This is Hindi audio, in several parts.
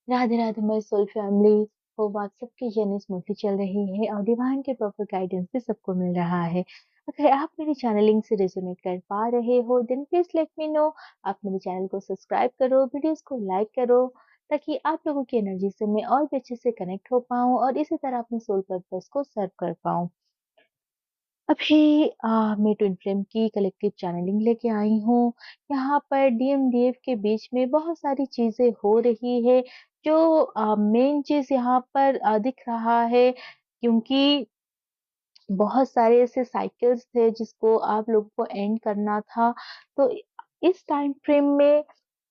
Radhe Radhe my soul family. Hope आप सबकी जर्नी स्मूथली चल रही है और डिवाइन के प्रॉपर गाइडेंस भी सबको मिल रहा है। अगर आप मेरी चैनलिंग से रेजोनेट कर पा रहे हो then please let me know. आप मेरे चैनल को सब्सक्राइब करो, वीडियोस को लाइक करो, ताकि आप लोगों की एनर्जी से मैं और भी अच्छे से कनेक्ट हो पाऊँ और इसी तरह अपने सोल पर्पस को सर्व कर पाऊँ। अभी मैं ट्विन फ्लेम की कलेक्टिव चैनलिंग लेके आई हूँ। यहाँ पर डीएम-डीएफ के बीच में बहुत सारी चीज़ें हो रही है, जो मेन चीज़ यहाँ पर दिख रहा है, क्योंकि बहुत सारे ऐसे साइकिल्स थे जिसको आप लोगों को एंड करना था। तो इस टाइम फ्रेम में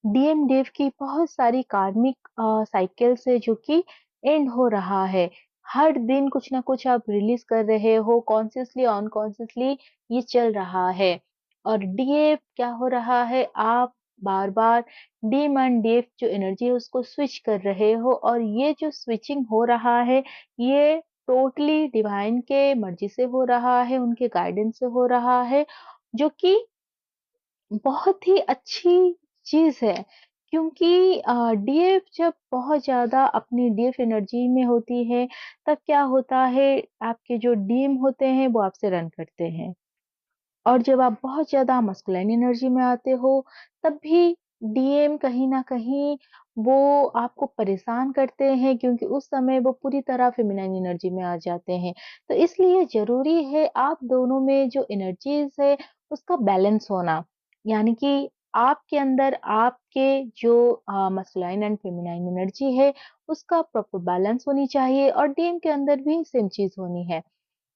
डीएम-डीएफ की बहुत सारी कार्मिक साइकिल्स है जो कि एंड हो रहा है। हर दिन कुछ ना कुछ आप रिलीज़ कर रहे हो, कॉन्शियसली अनकॉन्शियसली ये चल रहा है। और डीएफ क्या हो रहा है, आप बार-बार डीम एंड डीएफ जो एनर्जी है उसको स्विच कर रहे हो, और ये जो स्विचिंग हो रहा है, ये टोटली डिवाइन के मर्ज़ी से हो रहा है, उनके गाइडेंस से हो रहा है, जो कि बहुत ही अच्छी चीज़ है। क्योंकि डीएफ जब बहुत ज़्यादा अपनी डीएफ एनर्जी में होती है, तब क्या होता है, आपके जो डीएम होते हैं वो आपसे रन करते हैं। और जब आप बहुत ज़्यादा मस्कुलिन एनर्जी में आते हो, तब भी डीएम कहीं न कहीं वो आपको परेशान करते हैं, क्योंकि उस समय वो पूरी तरह फेमिनाइन एनर्जी में आ जाते हैं। तो इसलिए ज़रूरी है आप दोनों में जो एनर्जीज़ है, उसका बैलेंस होना। यानी कि आपके अंदर आपके जो मस्कुलिन एंड फेमिनाइन एनर्जी है, उसका प्रॉपर बैलेंस होनी चाहिए, और डीएम के अंदर भी सेम चीज़ होनी है।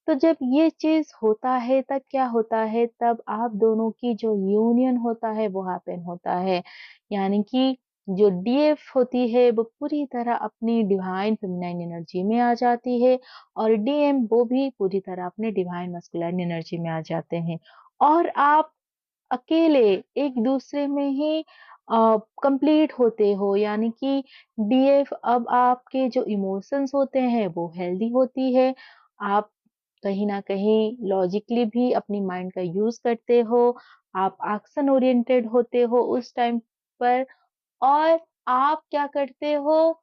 तो जब ये चीज़ होता है तब क्या होता है, तब आप दोनों की जो यूनियन होता है वो हैपन होता है। यानी कि जो डीएफ होती है वो पूरी तरह अपनी डिवाइन फेमिनाइन एनर्जी में आ जाती है, और डीएम वो भी पूरी तरह अपने डिवाइन मस्कुलिन एनर्जी में आ जाते हैं। और आप अकेले एक-दूसरे में ही कंप्लीट होते हो, यानी कि डीएफ अब आपके जो इमोशंस होते हैं वो हेल्दी होती है। आप कहीं न कहीं लॉजिकली भी अपनी माइंड का यूज़ करते हो, आप एक्शन ओरिएंटेड होते हो उस टाइम पर, और आप क्या करते हो,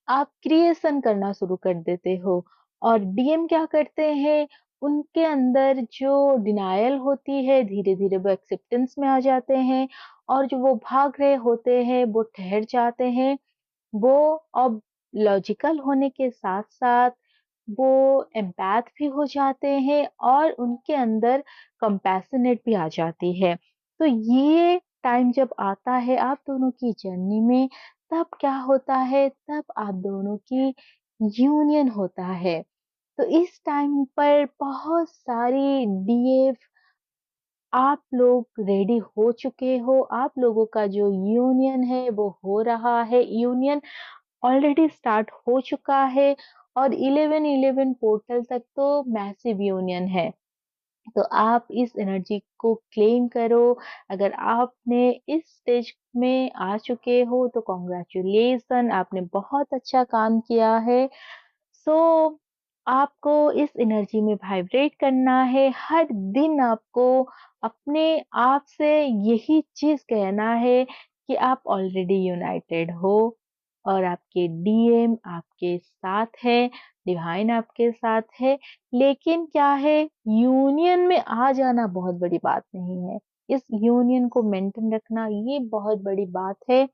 आप क्रिएशन करना शुरू कर देते हो। और डीएम क्या करते हैं, उनके अंदर जो डिनायल होती है, धीरे-धीरे वो एक्सेप्टेंस में आ जाते हैं, और जो वो भाग रहे होते हैं, वो ठहर जाते हैं। वो अब लॉजिकल होने के साथ-साथ वो एम्पैथ भी हो जाते हैं, और उनके अंदर कंपैशनेट भी आ जाती है। तो ये टाइम जब आता है आप दोनों की जर्नी में, तब क्या होता है, तब आप दोनों की यूनियन होता है। तो इस टाइम पर बहुत सारी डीएफ आप लोग रेडी हो चुके हो, आप लोगों का जो यूनियन है वो हो रहा है, यूनियन ऑलरेडी स्टार्ट हो चुका है, और 11-11 पोर्टल तक तो मैसिव यूनियन है। तो आप इस एनर्जी को क्लेम करो। अगर आपने इस स्टेज में आ चुके हो तो कांग्रेचुलेशन, आपने बहुत अच्छा काम किया है। सो आपको इस एनर्जी में वाइब्रेट करना है। हर दिन आपको अपने आप से यही चीज़ कहना है कि आप ऑलरेडी यूनाइटेड हो, और आपके डीएम आपके साथ है, डिवाइन आपके साथ है। लेकिन क्या है, यूनियन में आ जाना बहुत बड़ी बात नहीं है। इस यूनियन को मेंटेन रखना ये बहुत बड़ी बात है।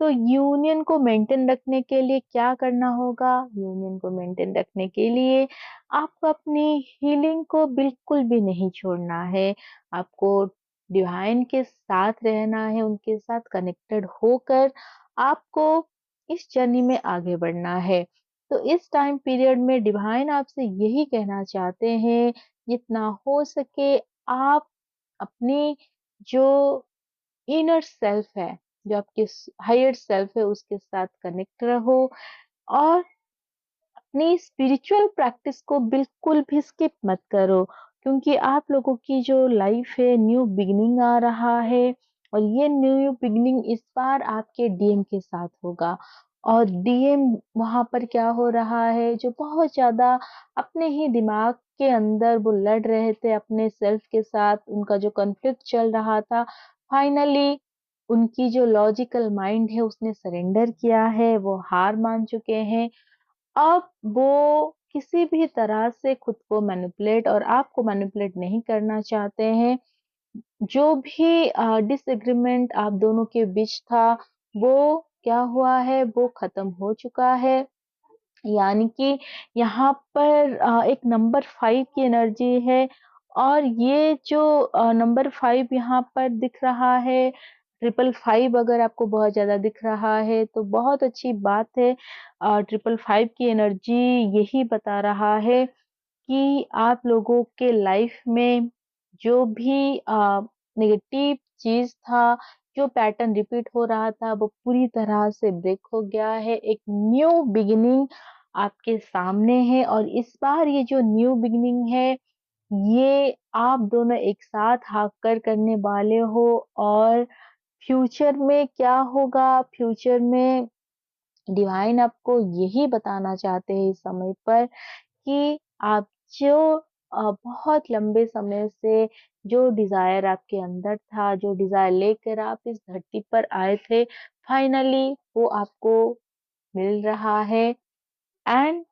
तो यूनियन को मेंटेन रखने के लिए क्या करना होगा? यूनियन को मेंटेन रखने के लिए आपको अपनी हीलिंग को बिल्कुल भी नहीं छोड़ना है। आपको डिवाइन के साथ रहना है, उनके साथ कनेक्टेड होकर आपको इस जर्नी में आगे बढ़ना है। तो इस टाइम पीरियड में डिवाइन आपसे यही कहना चाहते हैं, जितना हो सके आप अपनी जो इनर सेल्फ है, जो आपके हायर सेल्फ है, उसके साथ कनेक्ट रहो, और अपनी स्पिरिचुअल प्रैक्टिस को बिल्कुल भी स्किप मत करो, क्योंकि आप लोगों की जो लाइफ है न्यू बिगिनिंग आ रहा है, और ये न्यू बिगिनिंग इस बार आपके डीएम के साथ होगा। और डीएम वहां पर क्या हो रहा है, जो बहुत ज्यादा अपने ही दिमाग के अंदर वो लड़ रहे थे अपने सेल्फ के साथ, उनका जो कॉन्फ्लिक्ट चल रहा था, फाइनली उनकी जो लॉजिकल माइंड है उसने सरेंडर किया है, वो हार मान चुके हैं। अब वो किसी भी तरह से खुद को मैनिपुलेट और आपको मैनिपुलेट नहीं करना चाहते हैं। जो भी डिसएग्रीमेंट आप दोनों के बीच था, वो क्या हुआ है, वो खत्म हो चुका है। यानी कि यहाँ पर एक नंबर 5 की एनर्जी है और ये जो नंबर 5 यहाँ पर दिख रहा है, 555 अगर आपको बहुत ज़्यादा दिख रहा है, तो बहुत अच्छी बात है। 555 की एनर्जी यही बता रहा है कि आप लोगों के लाइफ में जो भी नेगेटिव चीज़ था, जो पैटर्न रिपीट हो रहा था, वो पूरी तरह से ब्रेक हो गया है। एक न्यू बिगिनिंग आपके सामने है और इस बार ये जो न्यू बिगिनिंग है, ये आप दोनों एक साथ आकर करने वाले हो और फ्यूचर में क्या होगा, फ्यूचर में डिवाइन आपको यही बताना चाहते हैं इस समय पर कि आप जो बहुत लंबे समय से जो डिज़ायर आपके अंदर था, जो डिज़ायर लेकर आप इस धरती पर आए थे, फाइनली वो आपको मिल रहा है। एंड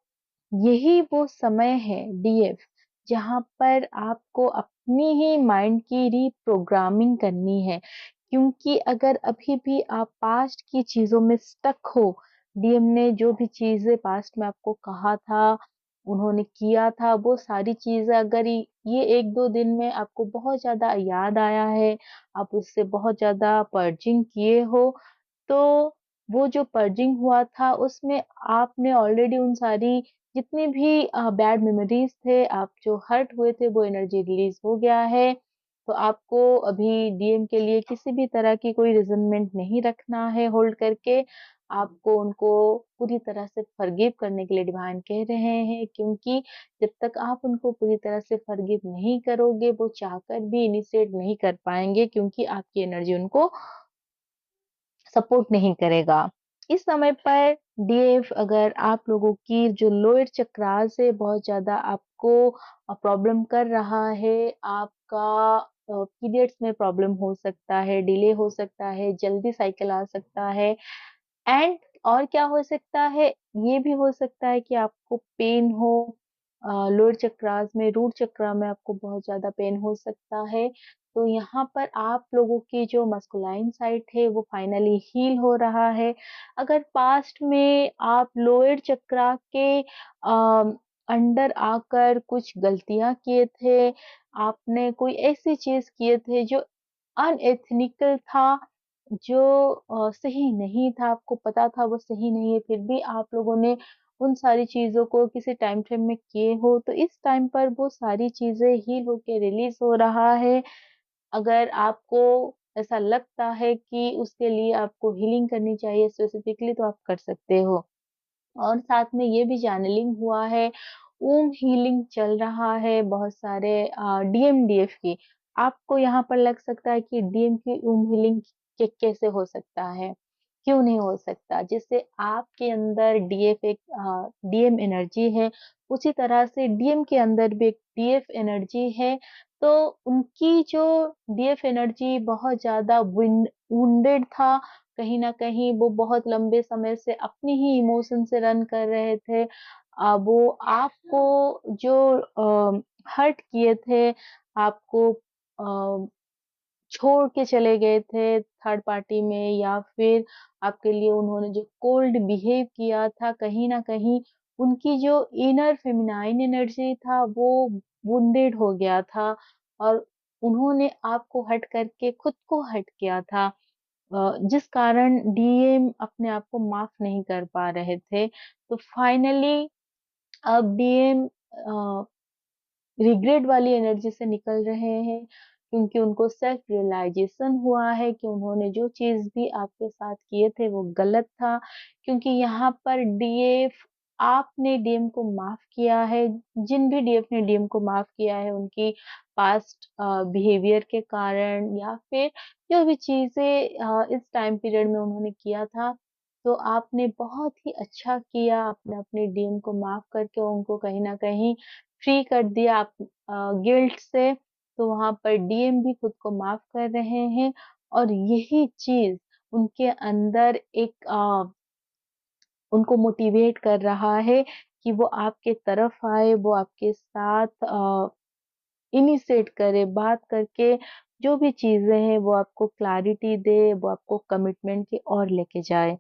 यही वो समय है डीएफ जहाँ पर आपको अपनी ही माइंड की रीप्रोग्रामिंग करनी है। क्योंकि अगर अभी भी आप पास्ट की चीज़ों में स्टक हो, डीएम ने जो भी चीज़ें पास्ट में आपको कहा था, उन्होंने किया था, वो सारी चीज़ें अगर ये 1-2 दिन में आपको बहुत ज़्यादा याद आया है, आप उससे बहुत ज़्यादा पर्जिंग किए हो, तो वो जो पर्जिंग हुआ था उसमें आपने ऑलरेडी उन सारी जितनी भी बैड मेमोरीज़ थे, आप जो हर्ट हुए थे, वो एनर्जी रिलीज़ हो गया है। तो आपको अभी डीएम के लिए किसी भी तरह की कोई रिज़नमेंट नहीं रखना है होल्ड करके। आपको उनको पूरी तरह से फ़ॉरगिव करने के लिए डिवाइन कह रहे हैं क्योंकि जब तक आप उनको पूरी तरह से फ़ॉरगिव नहीं करोगे, वो चाहकर भी इनिशिएट नहीं कर पाएँगे क्योंकि आपकी एनर्जी उनको सपोर्ट नहीं करेगा। इस समय पर डीएफ अगर आप लोगों की जो लोअर चक्रास है बहुत ज़्यादा आपको प्रॉब्लम कर रहा है, आपका पीरियड्स में प्रॉब्लम हो सकता है, डिले हो सकता है, जल्दी साइकिल आ सकता है एंड और क्या हो सकता है, ये भी हो सकता है कि आपको पेन हो लोअर चक्रास में, रूट चक्रा में आपको बहुत ज़्यादा पेन हो सकता है। तो यहाँ पर आप लोगों की जो मस्कुलाइन साइड है वो फाइनली हील हो रहा है। अगर पास्ट में आप लोअर चक्रा के अंडर आकर कुछ गलतियाँ किए थे, आपने कोई ऐसी चीज़ किए थे जो अनएथिकल था, जो सही नहीं था, आपको पता था वो सही नहीं है, फिर भी आप लोगों ने उन सारी चीज़ों को किसी टाइम फ्रेम में किए हो, तो इस टाइम पर वो सारी चीज़ें हील होके रिलीज़ हो रहा है। अगर आपको ऐसा लगता है कि उसके लिए आपको हीलिंग करनी चाहिए स्पेसिफिकली तो आप कर सकते हो। और साथ में ये भी चैनलिंग हुआ है, ओम हीलिंग चल रहा है बहुत सारे डीएमडीएफ की। आपको यहाँ पर लग सकता है कि डीएम की ओम हीलिंग कैसे हो सकता है? क्यों नहीं हो सकता? जैसे आपके अंदर डीएफ एक डीएम एनर्जी है, उसी तरह से डीएम के अंदर भी एक डीएफ एनर्जी है। तो उनकी जो डीएफ एनर्जी बहुत ज़्यादा वुंडेड था, कहीं न कहीं वो बहुत लंबे समय से अपनी ही इमोशन से रन कर रहे थे। वो आपको जो हर्ट किए थे, आपको छोड़ के चले गए थे थर्ड पार्टी में या फिर आपके लिए उन्होंने जो कोल्ड बिहेव किया था, कहीं न कहीं उनकी जो इनर फेमिनाइन एनर्जी था, वो वुंडेड हो गया था और उन्होंने आपको हर्ट करके खुद को हर्ट किया था। जिस कारण डीएम अपने आप को माफ नहीं कर पा रहे थे। तो फाइनली अब डीएम रिग्रेट वाली एनर्जी से निकल रहे हैं क्योंकि उनको सेल्फ रियलाइजेशन हुआ है कि उन्होंने जो चीज़ भी आपके साथ किए थे वो गलत था। क्योंकि यहाँ पर डीएफ आपने डीएम को माफ़ किया है, जिन भी डीएफ ने डीएम को माफ़ किया है उनकी पास्ट बिहेवियर के कारण या फिर जो भी चीज़ें इस टाइम पीरियड में उन्होंने किया था, तो आपने बहुत ही अच्छा किया, आपने अपने डीएम को माफ़ करके उनको कहीं न कहीं फ्री कर दिया आप गिल्ट से, तो वहाँ पर डीएम भी खुद को माफ़ कर रहे हैं और यही चीज़ उनके अंदर एक उनको मोटिवेट कर रहा है कि वो आपके तरफ आए, वो आपके साथ इनिशिएट करे, बात करके जो भी चीज़ें हैं वो आपको क्लैरिटी दे, वो आपको कमिटमेंट की ओर लेके जाए।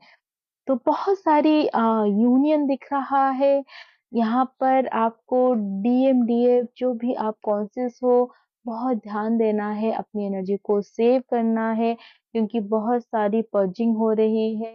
तो बहुत सारी यूनियन दिख रहा है। यहाँ पर आपको डीएमडीएफ जो भी आप कॉन्शियस हो, बहुत ध्यान देना है, अपनी एनर्जी को सेव करना है क्योंकि बहुत सारी पर्जिंग हो रही है,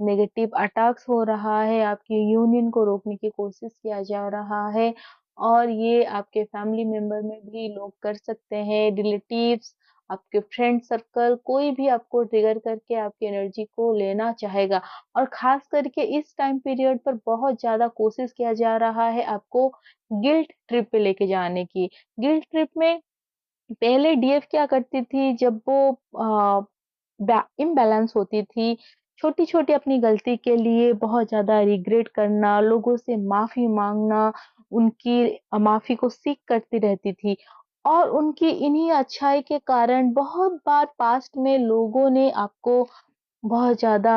नेगेटिव अटैक्स हो रहा है, आपकी यूनियन को रोकने की कोशिश किया जा रहा है और ये आपके फैमिली मेंबर में भी लोग कर सकते हैं, रिलेटिव्स, आपके फ्रेंड सर्कल, कोई भी आपको ट्रिगर करके आपकी एनर्जी को लेना चाहेगा। और खास करके इस टाइम पीरियड पर बहुत ज़्यादा कोशिश किया जा रहा है आपको गिल्ट ट्रिप पे लेके जाने की। गिल्ट ट्रिप में पहले डीएफ क्या करती थी जब वो अ, इम्बैलेंस होती थी, छोटी-छोटी अपनी गलती के लिए बहुत ज़्यादा रिग्रेट करना, लोगों से माफ़ी माँगना, उनकी माफ़ी को सीक करती रहती थी और उनकी इन्हीं अच्छाई के कारण बहुत बार पास्ट में लोगों ने आपको बहुत ज़्यादा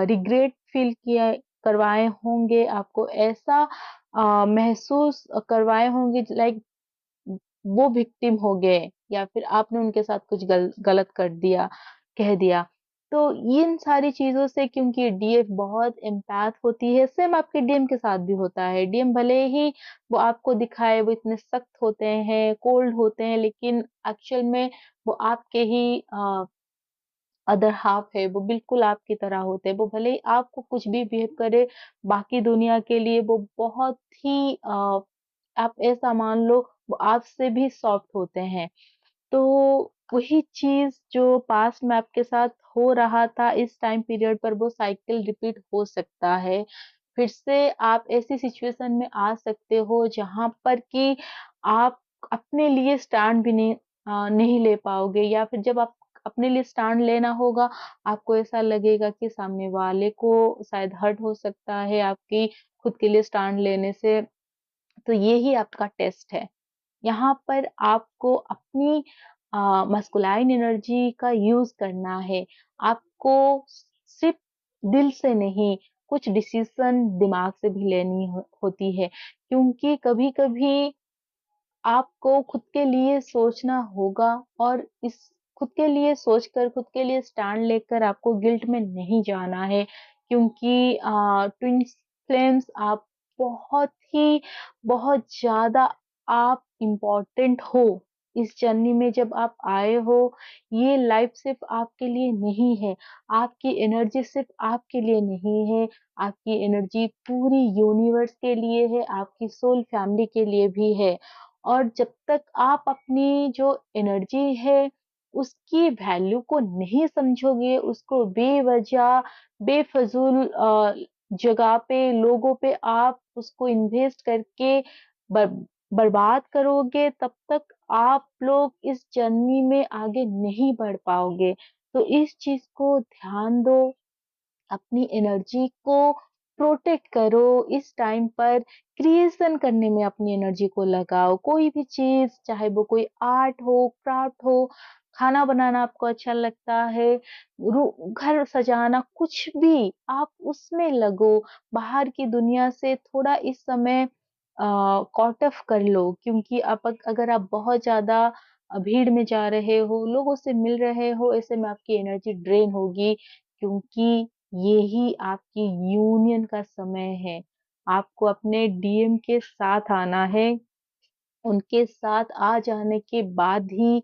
रिग्रेट फ़ील किया करवाए होंगे, आपको ऐसा महसूस करवाए होंगे लाइक वो विक्टिम हो गए या फिर आपने उनके साथ कुछ गलत कर दिया, कह दिया। तो इन सारी चीज़ों से क्योंकि डीएफ बहुत एम्पैथ होती है, सेम आपके डीएम के साथ भी होता है। डीएम भले ही वो आपको दिखाए वो इतने सख्त होते हैं, कोल्ड होते हैं, लेकिन एक्चुअल में वो आपके ही अदर हाफ है, वो बिल्कुल आपकी तरह होते हैं। वो भले ही आपको कुछ भी बिहेव करे, बाकी दुनिया के लिए वो बहुत ही आप ऐसा मान लो वो आपसे भी सॉफ्ट होते हैं। तो वही चीज़ जो पास्ट में आपके साथ हो रहा था, इस टाइम पीरियड पर वो साइकिल रिपीट हो सकता है। फिर से आप ऐसी सिचुएशन में आ सकते हो जहाँ पर कि आप अपने लिए स्टैंड भी नहीं ले पाओगे या फिर जब आप अपने लिए स्टैंड लेना होगा, आपको ऐसा लगेगा कि सामने वाले को शायद हर्ट हो सकता है आपकी खुद के लिए स्टैंड लेने से। तो ये ही आपका टेस्ट है। यहाँ पर आपको अपनी मस्कुलाइन एनर्जी का यूज़ करना है। आपको सिर्फ़ दिल से नहीं, कुछ डिसीज़न दिमाग से भी लेनी होती है। क्योंकि कभी-कभी आपको खुद के लिए सोचना होगा और इस खुद के लिए सोचकर, खुद के लिए स्टैंड लेकर आपको गिल्ट में नहीं जाना है क्योंकि ट्विन फ्लेम्स आप बहुत ही बहुत ज़्यादा आप इम्पोर्टेंट हो। इस जर्नी में जब आप आए हो, ये लाइफ सिर्फ़ आपके लिए नहीं है, आपकी एनर्जी सिर्फ़ आपके लिए नहीं है, आपकी एनर्जी पूरी यूनिवर्स के लिए है, आपकी सोल फैमिली के लिए भी है। और जब तक आप अपनी जो एनर्जी है, उसकी वैल्यू को नहीं समझोगे, उसको बेवजह, बेफ़िज़ूल जगह पे, लोगों पे आप उसको इन्वेस्ट करके बर बर्बाद करोगे, तब तक आप लोग इस जर्नी में आगे नहीं बढ़ पाओगे। तो इस चीज़ को ध्यान दो। अपनी एनर्जी को प्रोटेक्ट करो इस टाइम पर क्रिएशन करने में अपनी एनर्जी को लगाओ कोई भी चीज चाहे वो कोई आर्ट हो क्राफ्ट हो खाना बनाना आपको अच्छा लगता है घर सजाना कुछ भी आप उसमें लगो बाहर की दुनिया से थोड़ा इस समय कॉट ऑफ कर लो क्योंकि आप अगर आप बहुत ज्यादा भीड़ में जा रहे हो लोगों से मिल रहे हो ऐसे में आपकी एनर्जी ड्रेन होगी क्योंकि यही आपकी यूनियन का समय है। आपको अपने डीएम के साथ आना है। उनके साथ आ जाने के बाद ही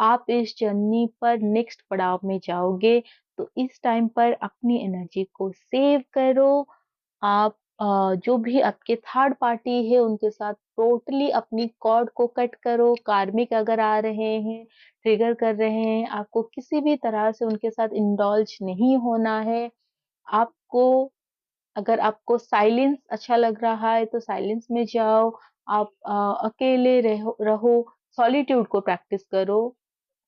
आप इस जर्नी पर नेक्स्ट पड़ाव में जाओगे। तो इस टाइम पर अपनी एनर्जी को सेव करो। आप जो भी आपके थर्ड पार्टी है उनके साथ टोटली अपनी कॉर्ड को कट करो। कार्मिक अगर आ रहे हैं, ट्रिगर कर रहे हैं, आपको किसी भी तरह से उनके साथ इंडल्ज नहीं होना है। आपको अगर आपको साइलेंस अच्छा लग रहा है तो साइलेंस में जाओ। आप अकेले रहो, सॉलिट्यूड को प्रैक्टिस करो।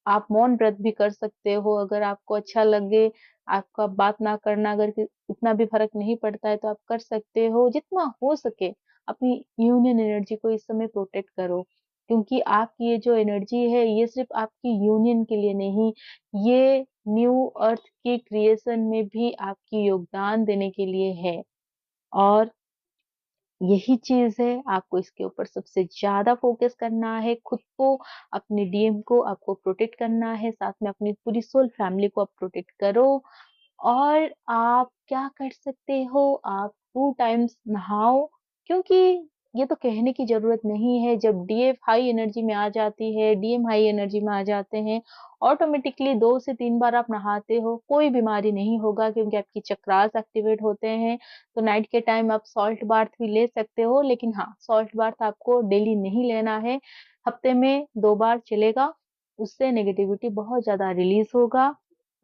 आप मौन व्रत भी कर सकते हो अगर आपको अच्छा लगे। आपका बात ना करना अगर इतना भी फ़र्क नहीं पड़ता है तो आप कर सकते हो। जितना हो सके अपनी यूनियन एनर्जी को इस समय प्रोटेक्ट करो। क्योंकि आपकी ये जो एनर्जी है, ये सिर्फ़ आपकी यूनियन के लिए नहीं, ये न्यू अर्थ के क्रिएशन में भी आपकी योगदान देने के लिए है। और यही चीज़ है, आपको इसके ऊपर सबसे ज़्यादा फ़ोकस करना है, खुद को, अपने डीएम को आपको प्रोटेक्ट करना है, साथ में अपनी पूरी सोल फैमिली को आप प्रोटेक्ट करो। और आप क्या कर सकते हो, आप 2 टाइम्स नहाओ, क्योंकि ये तो कहने की ज़रूरत नहीं है, जब डीएफ हाई एनर्जी में आ जाती है, डीएम हाई एनर्जी में आ जाते हैं, ऑटोमैटिकली 2 से 3 बार आप नहाते हो, कोई बीमारी नहीं होगा, क्योंकि आपकी चक्रास एक्टिवेट होते हैं। तो नाइट के टाइम आप सॉल्ट बाथ भी ले सकते हो, लेकिन हाँ, सॉल्ट बाथ आपको डेली नहीं लेना है, हफ्ते में 2 बार चलेगा, उससे नेगेटिविटी बहुत ज़्यादा रिलीज़ होगा।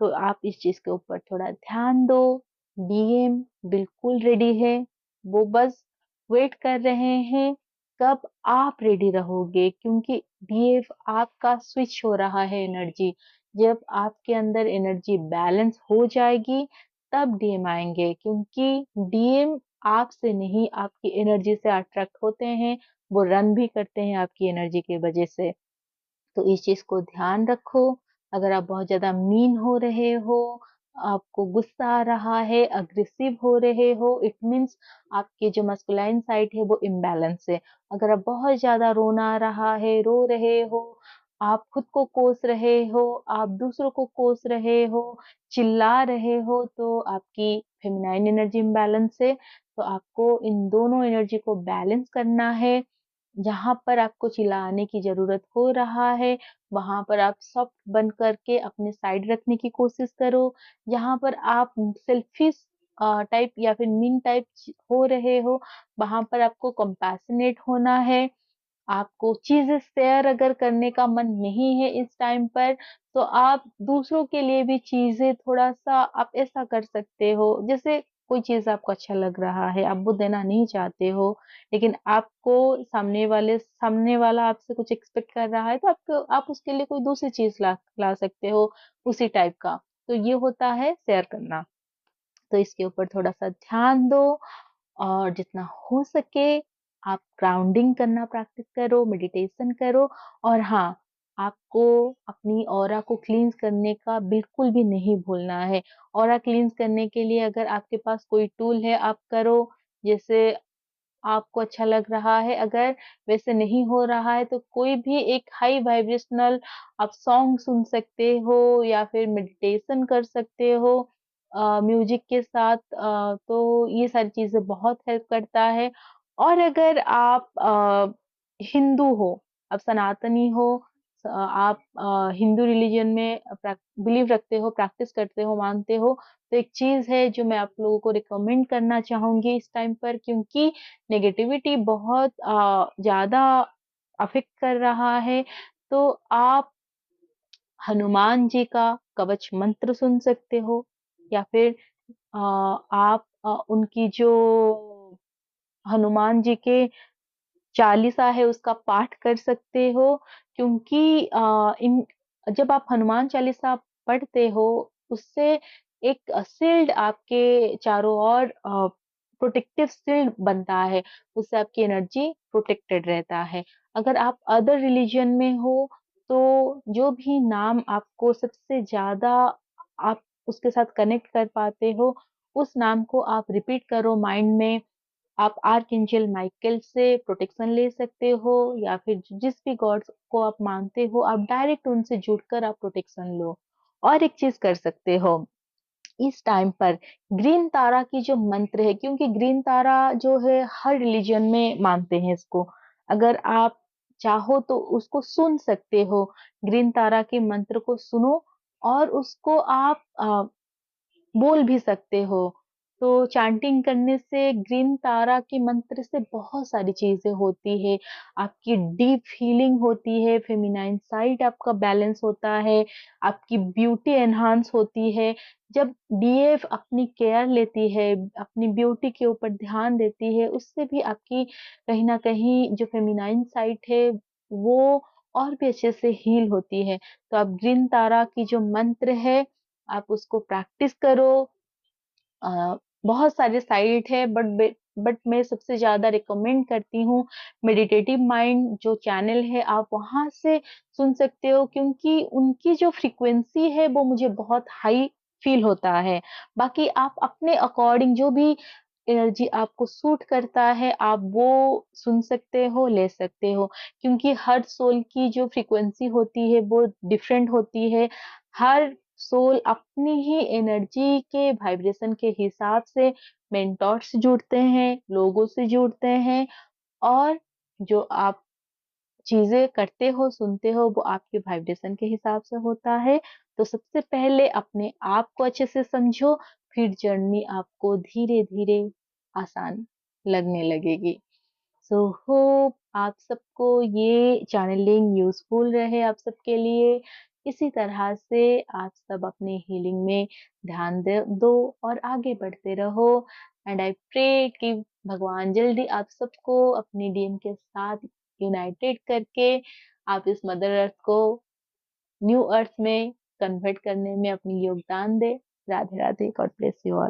तो आप इस चीज़ के ऊपर थोड़ा ध्यान दो। डीएम बिल्कुल रेडी है, वो बस वेट कर रहे हैं कब आप रेडी रहोगे, क्योंकि डीएफ आपका स्विच हो रहा है एनर्जी। जब आपके अंदर एनर्जी बैलेंस हो जाएगी, तब डीएम आएँगे, क्योंकि डीएम आपसे नहीं, आपकी एनर्जी से अट्रैक्ट होते हैं, वो रन भी करते हैं आपकी एनर्जी की वजह से। तो इस चीज़ को ध्यान रखो। अगर आप बहुत ज़्यादा मीन हो रहे हो, आपको गुस्सा आ रहा है, अग्रेसिव हो रहे हो, इट मीन्स आपके जो मस्कुलाइन साइड है वो इम्बैलेंस है। अगर आप बहुत ज़्यादा रोना आ रहा है, रो रहे हो, आप खुद को कोस रहे हो, आप दूसरों को कोस रहे हो, चिल्ला रहे हो, तो आपकी फेमिनाइन एनर्जी इम्बैलेंस है। तो आपको इन दोनों एनर्जी को बैलेंस करना है। जहाँ पर आपको चिल्लाने की ज़रूरत हो रहा है, वहाँ पर आप सॉफ्ट बन करके अपने साइड रखने की कोशिश करो। जहाँ पर आप सेल्फिश टाइप या फिर मीन टाइप हो रहे हो, वहाँ पर आपको कंपैशनेट होना है। आपको चीज़ें शेयर अगर करने का मन नहीं है इस टाइम पर, तो आप दूसरों के लिए भी चीज़ें थोड़ा-सा आप ऐसा कर सकते हो, जैसे कोई चीज़ आपको अच्छा लग रहा है, आप वो देना नहीं चाहते हो, लेकिन आपको सामने वाला आपसे कुछ एक्सपेक्ट कर रहा है, तो आप उसके लिए कोई दूसरी चीज़ ला ला सकते हो, उसी टाइप का। तो ये होता है शेयर करना। तो इसके ऊपर थोड़ा-सा ध्यान दो, और जितना हो सके आप ग्राउंडिंग करना प्रैक्टिस करो, मेडिटेशन करो। और हाँ, आपको अपनी ऑरा को क्लींस करने का बिल्कुल भी नहीं भूलना है। ऑरा क्लींस करने के लिए अगर आपके पास कोई टूल है, आप करो। जैसे आपको अच्छा लग रहा है, अगर वैसे नहीं हो रहा है, तो कोई भी एक हाई वाइब्रेशनल आप सॉन्ग सुन सकते हो, या फिर मेडिटेशन कर सकते हो म्यूजिक के साथ। तो ये सारी चीज़ें बहुत हेल्प करता है। और अगर आप हिंदू हो, आप सनातनी हो, आप हिंदू रिलीजन में बिलीव रखते हो, प्रैक्टिस करते हो, मानते हो, तो एक चीज़ है जो मैं आप लोगों को रिकमेंड करना चाहूँगी इस टाइम पर, क्योंकि नेगेटिविटी बहुत ज़्यादा अफ़ेक्ट कर रहा है। तो आप हनुमान जी का कवच मंत्र सुन सकते हो, या फिर आप उनकी जो हनुमान जी के चालीसा है उसका पाठ कर सकते हो, क्योंकि इन जब आप हनुमान चालीसा पढ़ते हो, उससे एक शील्ड आपके चारों ओर प्रोटेक्टिव शील्ड बनता है, उससे आपकी एनर्जी प्रोटेक्टेड रहता है। अगर आप अदर रिलीजन में हो, तो जो भी नाम आपको सबसे ज़्यादा आप उसके साथ कनेक्ट कर पाते हो, उस नाम को आप रिपीट करो माइंड में। आप आर्कएंजल माइकल से प्रोटेक्शन ले सकते हो, या फिर जिस भी गॉड्स को आप मानते हो, आप डायरेक्ट उनसे जुड़कर आप प्रोटेक्शन लो। और एक चीज़ कर सकते हो, इस टाइम पर ग्रीन तारा की जो मंत्र है, क्योंकि ग्रीन तारा जो है हर रिलीजन में मानते हैं इसको। अगर आप चाहो तो उसको सुन सकते हो, ग्रीन तारा के मंत्र को सुनो, और उसको आप बोल भी सकते हो। तो चैंटिंग करने से ग्रीन तारा के मंत्र से बहुत सारी चीज़ें होती है। आपकी डीप हीलिंग होती है, फेमिनाइन साइड आपका बैलेंस होता है, आपकी ब्यूटी एनहांस होती है। जब डीएफ अपनी केयर लेती है, अपनी ब्यूटी के ऊपर ध्यान देती है, उससे भी आपकी कहीं न कहीं जो फेमिनाइन साइड है, वो और भी अच्छे से हील होती है। तो आप ग्रीन तारा की जो मंत्र है, आप उसको प्रैक्टिस करो। अ, बहुत सारे साइट है, बट बट मैं सबसे ज़्यादा रिकमेंड करती हूँ मेडिटेटिव माइंड जो चैनल है, आप वहाँ से सुन सकते हो क्योंकि उनकी जो फ्रीक्वेंसी है वो मुझे बहुत हाई फ़ील होता है। बाकी आप अपने अकॉर्डिंग जो भी एनर्जी आपको सूट करता है, आप वो सुन सकते हो, ले सकते हो। क्योंकि हर सोल की जो फ्रीक्वेंसी होती है वो डिफरेंट होती है। हर सोल अपनी ही एनर्जी के वाइब्रेशन के हिसाब से मेंटोर से जुड़ते हैं, लोगों से जुड़ते हैं और जो आप चीज़ें करते हो, सुनते हो वो आपके वाइब्रेशन के हिसाब से होता है। तो सबसे पहले अपने आप को अच्छे से समझो, फिर जर्नी आपको धीरे-धीरे आसान लगने लगेगी। सो होप आप सबको ये चैनलिंग यूज़फुल रहे आप सबके लिए। इसी तरह से आप सब अपने हीलिंग में ध्यान दे दो और आगे बढ़ते रहो एंड आई प्रे कि भगवान जल्दी आप सबको अपनी डीएम के साथ यूनाइटेड करके आप इस मदर अर्थ को न्यू अर्थ में कन्वर्ट करने में अपनी योगदान दें। Radhe Radhe, God bless you all.